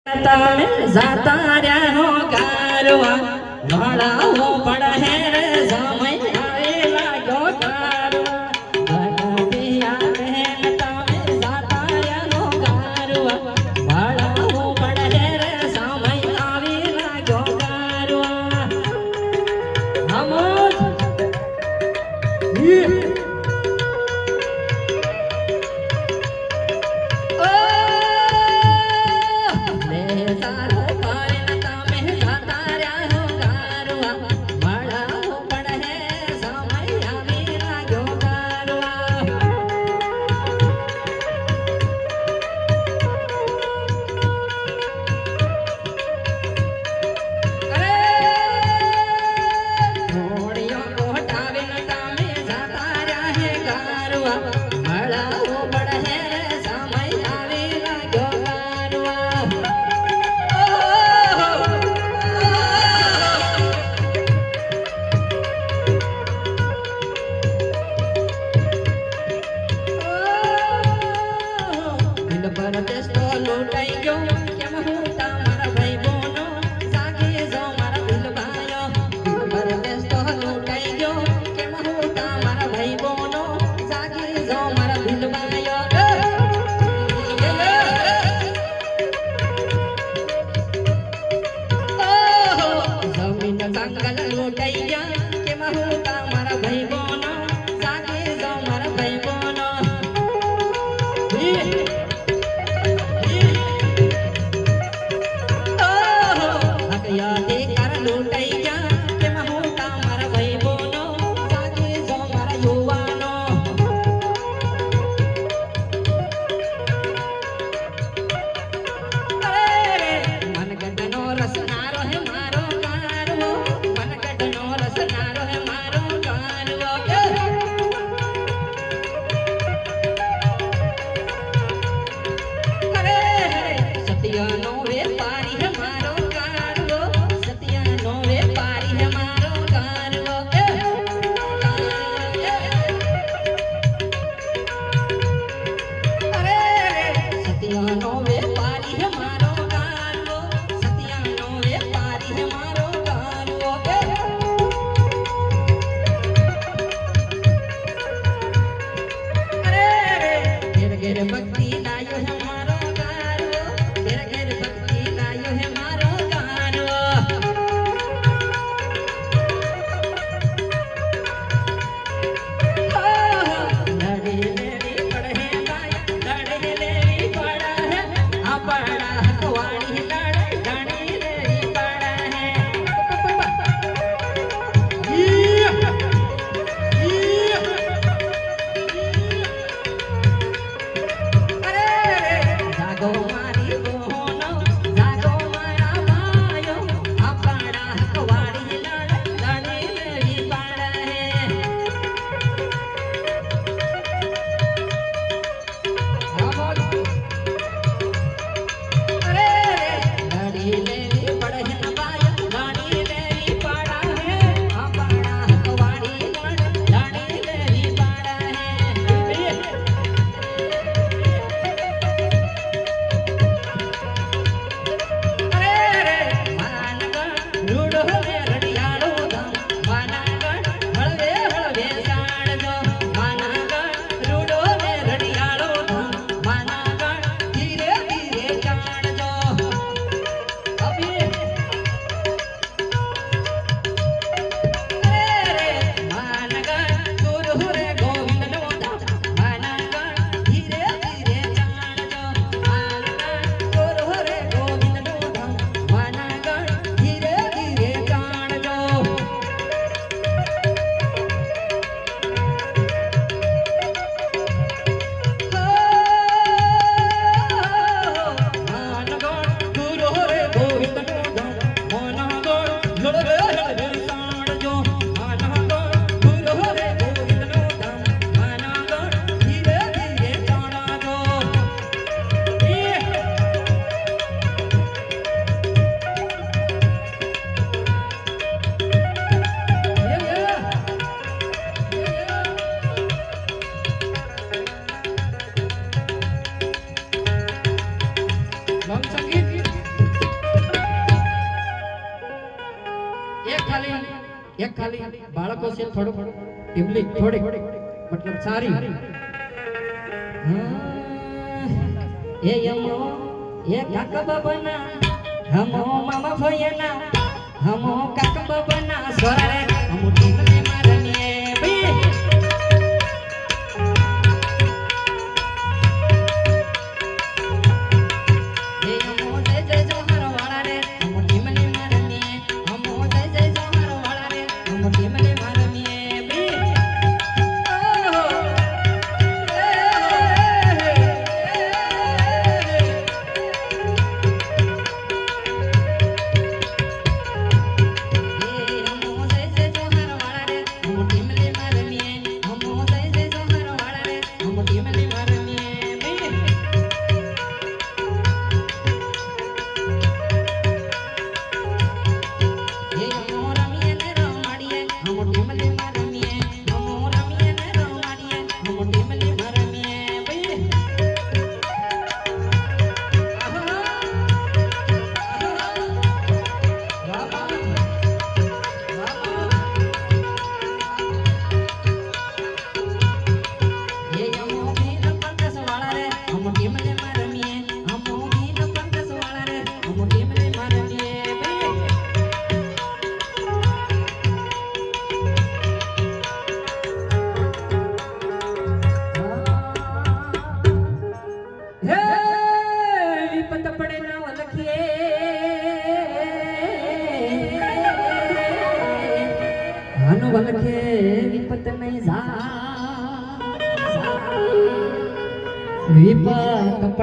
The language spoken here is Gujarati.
તમે જાતા રહ્યા ગારવા વાળાઓ પડે રે સમય આવે લાગ્યો ગારવા ભગતિયા બેન તમે જાતા રહ્યા ગારવા વાળાઓ પડે રે સમય આવે લાગ્યો ગારવા હમોજ એક ખાલી બાળકો છે થોડું ટીમલી થોડી મતલબ સારી એ યમો એ કાકા બાબાના હમો મામા ભૈયાના હમો કાકા બાબાના સોરા રે હમો ટીમલે મારને ભાઈ એ હમો જય જય જોહર વાળા રે હમો ટીમલે મારને હમો જય જય જોહર વાળા રે હમો ટીમલે મારને ભાઈ વલખે વિપત નહીં જા વિપત